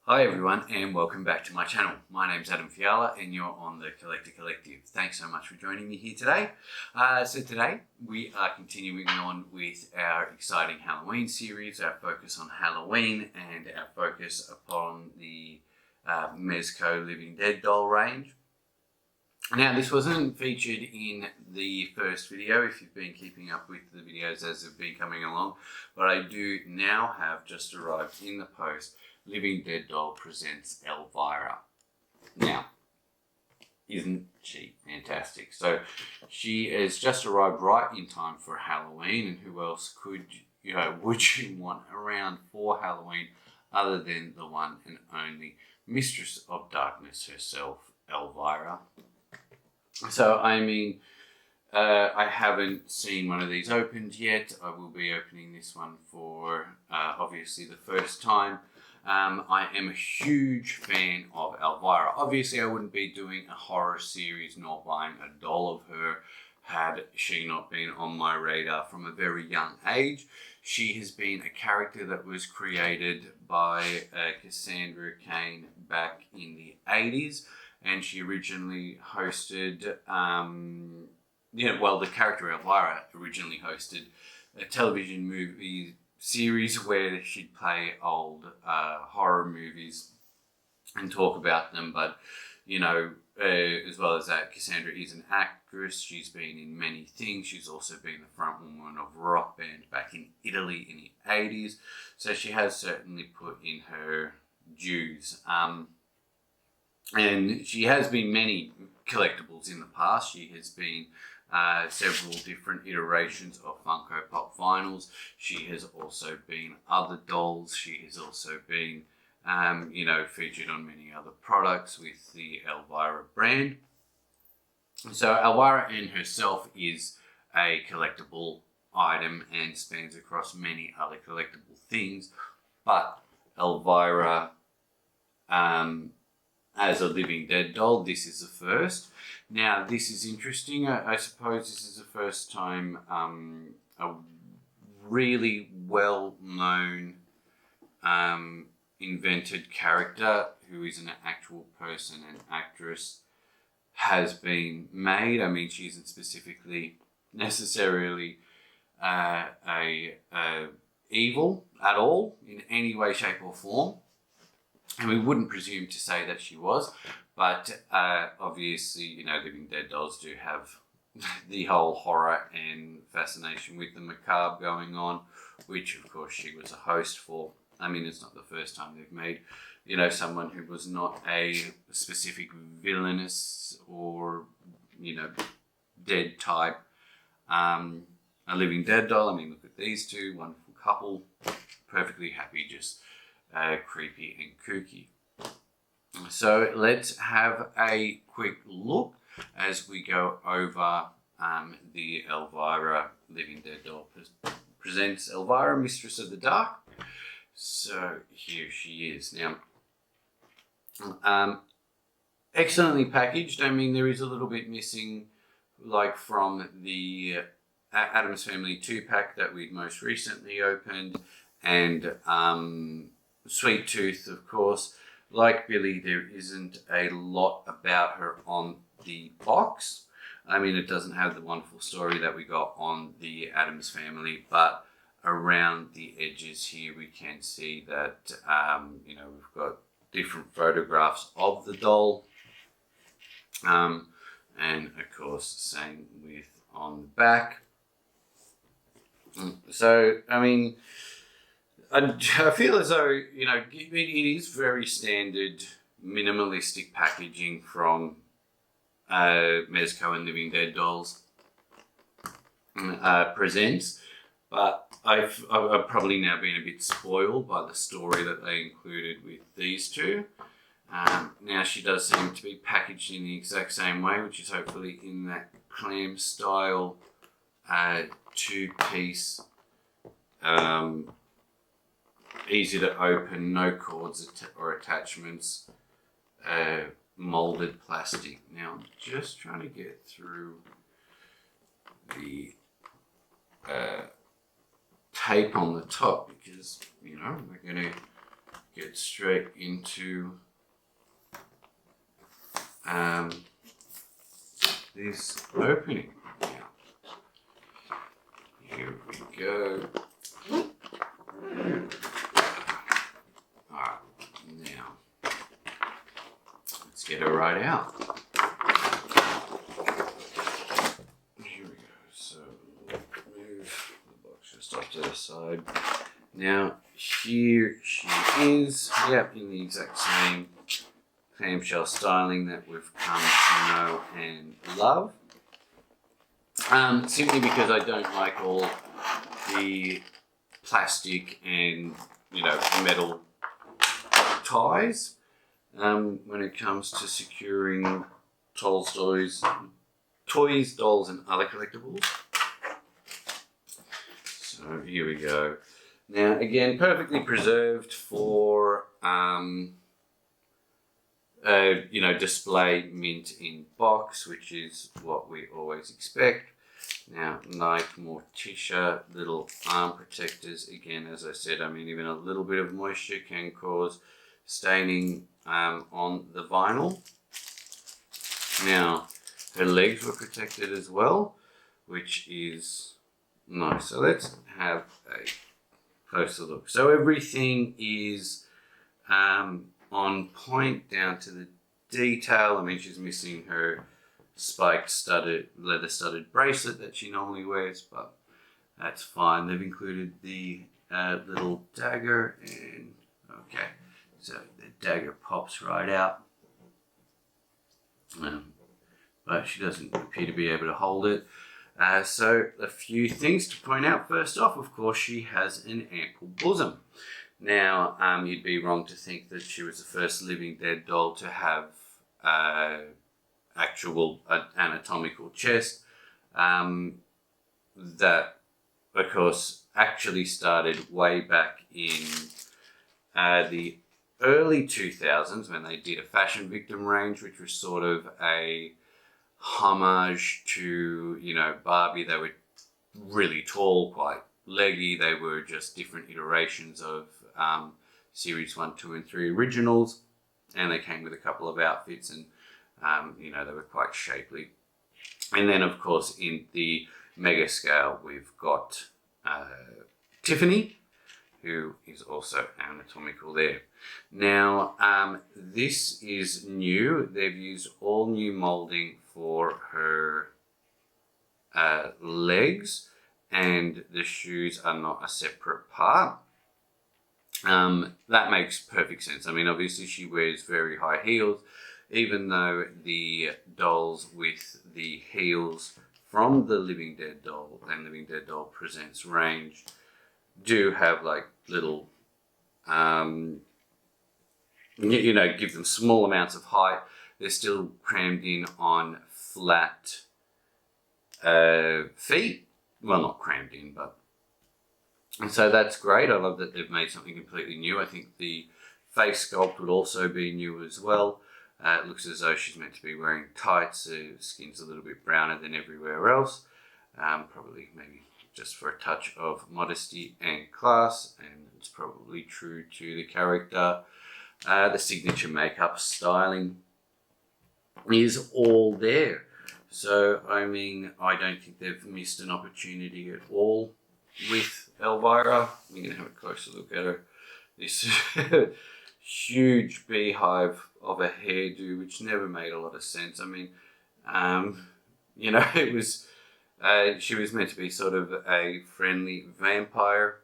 Hi everyone and welcome back to my channel. My name's Adam Fiala and you're on the Collector Collective. Thanks so much for joining me here today. So today we are continuing on with our exciting Halloween series, our focus on Halloween and our focus upon the Mezco Living Dead doll range. Now this wasn't featured in the first video if you've been keeping up with the videos as they've been coming along, but I do now have just arrived in the post Living Dead Doll presents Elvira. Now, isn't she fantastic? So she has just arrived right in time for Halloween, and who else would you want around for Halloween other than the one and only Mistress of Darkness herself, Elvira. So I mean, I haven't seen one of these opened yet. I will be opening this one for obviously the first time. I am a huge fan of Elvira. Obviously, I wouldn't be doing a horror series nor buying a doll of her had she not been on my radar from a very young age. She has been a character that was created by Cassandra Cain back in the 80s, and she originally hosted, the character Elvira originally hosted a television movie series where she'd play old horror movies and talk about them, but as well as that, Cassandra is an actress. She's been in many things. She's also been the front woman of a rock band back in Italy in the 80s, so she has certainly put in her dues. And she has been many collectibles in the past. She has been several different iterations of Funko Pop vinyls. She has also been other dolls. She has also been, featured on many other products with the Elvira brand. So Elvira in herself is a collectible item and spans across many other collectible things, but Elvira, as a Living Dead doll, this is the first. Now, this is interesting. I suppose this is the first time a really well-known invented character who is an actual person and actress has been made. I mean, she isn't specifically necessarily evil at all in any way, shape or form. And we wouldn't presume to say that she was, but obviously, Living Dead dolls do have the whole horror and fascination with the macabre going on, which of course she was a host for. I mean, it's not the first time they've made, someone who was not a specific villainous or, dead type, a Living Dead doll. I mean, look at these two, wonderful couple, perfectly happy, just creepy and kooky. So let's have a quick look as we go over the Elvira Living Dead doll presents Elvira, Mistress of the Dark. So here she is. Now, excellently packaged. I mean, there is a little bit missing, like from the Addams Family 2-pack that we'd most recently opened, and Sweet Tooth, of course. Like Billy, there isn't a lot about her on the box. I mean, it doesn't have the wonderful story that we got on the Addams Family, but around the edges here we can see that, we've got different photographs of the doll. And of course, same with on the back. So, I mean, I feel as though, it is very standard, minimalistic packaging from Mezco and Living Dead dolls presents, but I've probably now been a bit spoiled by the story that they included with these two. Now she does seem to be packaged in the exact same way, which is hopefully in that clam style two-piece, easy to open, no cords or attachments, molded plastic. Now I'm just trying to get through the tape on the top because, we're going to get straight into this opening. Now, here we go. Alright, now let's get her right out. Here we go. So move the box just off to the side. Now here she is, in the exact same clamshell styling that we've come to know and love. Simply because I don't like all the plastic and metal ties when it comes to securing toys, dolls, and other collectibles. So here we go. Now again, perfectly preserved for display mint in box, which is what we always expect. Now, like Morticia, little arm protectors. Again, as I said, even a little bit of moisture can cause staining on the vinyl. Now, her legs were protected as well, which is nice. So let's have a closer look. So everything is on point down to the detail. She's missing her spiked leather studded bracelet that she normally wears, but that's fine. They've included the little dagger, and okay, so the dagger pops right out, but she doesn't appear to be able to hold it. So a few things to point out. First off, of course, she has an ample bosom. Now, you'd be wrong to think that she was the first living dead doll to have actual anatomical chest. That, of course, actually started way back in the early 2000s when they did a Fashion Victim range, which was sort of a homage to, Barbie. They were really tall, quite leggy. They were just different iterations of Series 1, 2, and 3 originals, and they came with a couple of outfits, and they were quite shapely. And then, of course, in the mega scale, we've got Tiffany, who is also anatomical there. Now, this is new. They've used all new molding for her legs, and the shoes are not a separate part. That makes perfect sense. Obviously she wears very high heels, even though the dolls with the heels from the Living Dead doll and Living Dead doll Presents range do have like little, give them small amounts of height. They're still crammed in on flat feet. Well, not crammed in, but... And so that's great. I love that they've made something completely new. I think the face sculpt would also be new as well. It looks as though she's meant to be wearing tights. Her skin's a little bit browner than everywhere else. Probably maybe just for a touch of modesty and class. And it's probably true to the character. The signature makeup styling is all there. So, I don't think they've missed an opportunity at all with Elvira. We're going to have a closer look at her. This huge beehive of a hairdo, which never made a lot of sense. It was, she was meant to be sort of a friendly vampire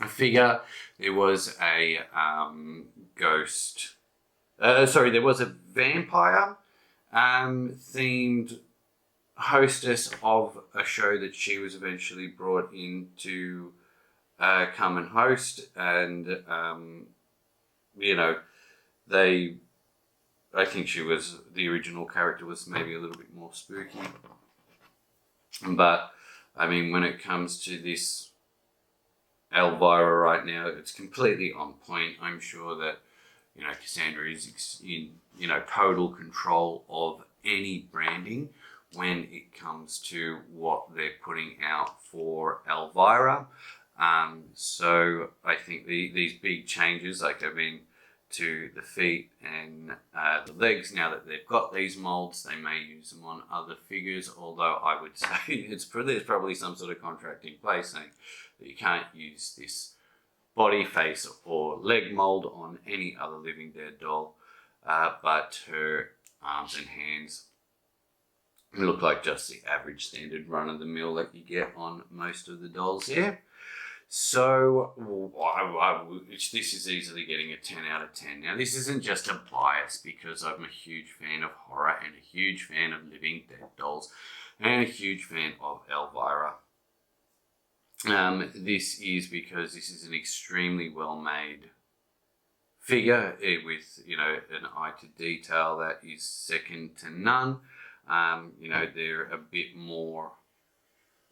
figure. There was a there was a vampire themed hostess of a show that she was eventually brought in to come and host, and I think the original character was maybe a little bit more spooky, but when it comes to this Elvira right now, it's completely on point. I'm sure that Cassandra is in total control of any branding when it comes to what they're putting out for Elvira. So I think these big changes, like they've been to the feet and the legs, now that they've got these molds, they may use them on other figures, although I would say there's probably some sort of contract in place saying that you can't use this body, face or leg mold on any other living dead doll, but her arms and hands look like just the average standard run-of-the-mill that you get on most of the dolls here. So this is easily getting a 10 out of 10. Now, this isn't just a bias because I'm a huge fan of horror and a huge fan of living dead dolls and a huge fan of Elvira. This is because this is an extremely well-made figure with, you know, an eye to detail that is second to none. You know, they're a bit more,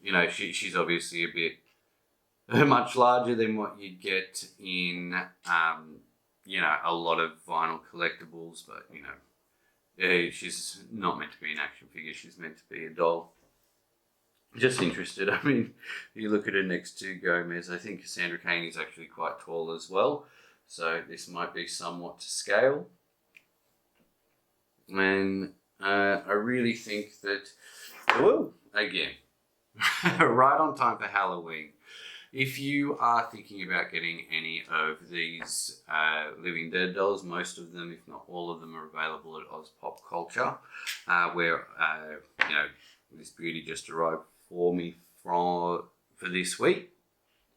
you know, she's obviously a bit much larger than what you'd get in, you know, a lot of vinyl collectibles, but, you know, she's not meant to be an action figure, she's meant to be a doll. Just interested. I mean, you look at her next to Gomez, I think Cassandra Cain is actually quite tall as well, so this might be somewhat to scale. And I really think that, again, right on time for Halloween. If you are thinking about getting any of these Living Dead dolls, most of them, if not all of them, are available at Oz Pop Culture, where, you know, this beauty just arrived for me for this week.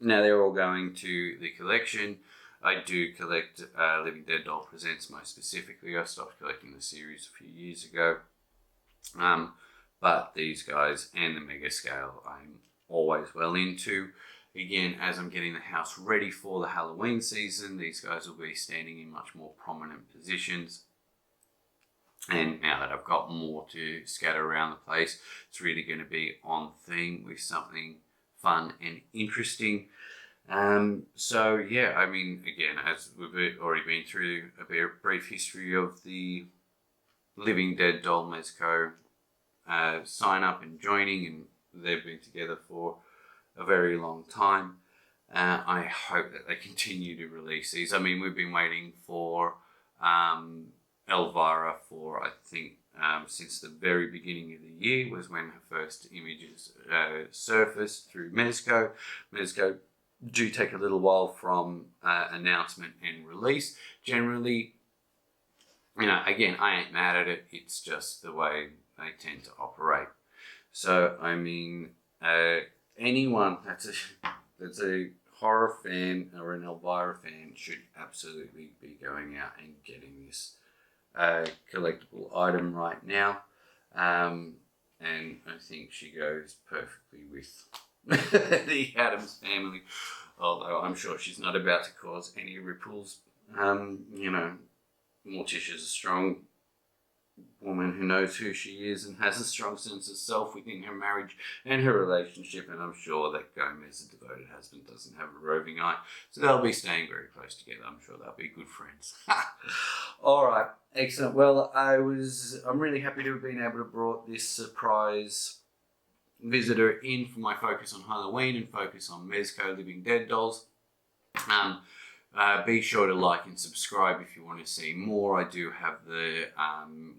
Now, they're all going to the collection. I do collect Living Dead Doll Presents most specifically. I stopped collecting the series a few years ago. But these guys and the mega scale I'm always well into. Again, as I'm getting the house ready for the Halloween season, these guys will be standing in much more prominent positions. And now that I've got more to scatter around the place, it's really going to be on theme with something fun and interesting. So yeah, I mean, again, as we've already been through a brief history of the Living Dead Doll Mezco sign up and joining, and they've been together for a very long time. I hope that they continue to release these. I mean, we've been waiting for Elvira for, I think, since the very beginning of the year was when her first images surfaced through Mezco. Mezco do take a little while from announcement and release. Generally, you know, again, I ain't mad at it. It's just the way they tend to operate. So, I mean, anyone that's a horror fan or an Elvira fan should absolutely be going out and getting this collectible item right now. And I think she goes perfectly with the Addams family, although I'm sure she's not about to cause any ripples. You know, Morticia's a strong woman who knows who she is and has a strong sense of self within her marriage and her relationship, and I'm sure that Gomez, a devoted husband, doesn't have a roving eye, so they'll be staying very close together. I'm sure they'll be good friends. All right, excellent. Well, I'm really happy to have been able to brought this surprise visitor in for my focus on Halloween and focus on Mezco Living Dead dolls. Be sure to like and subscribe if you want to see more. I do have the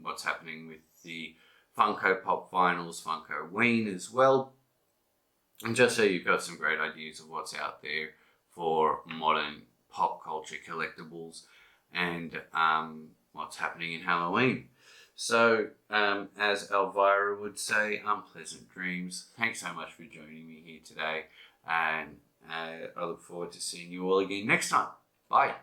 what's happening with the Funko Pop Vinyls, Funko Ween as well. And just so you've got some great ideas of what's out there for modern pop culture collectibles and what's happening in Halloween. So, as Elvira would say, unpleasant dreams. Thanks so much for joining me here today, and I look forward to seeing you all again next time. Bye.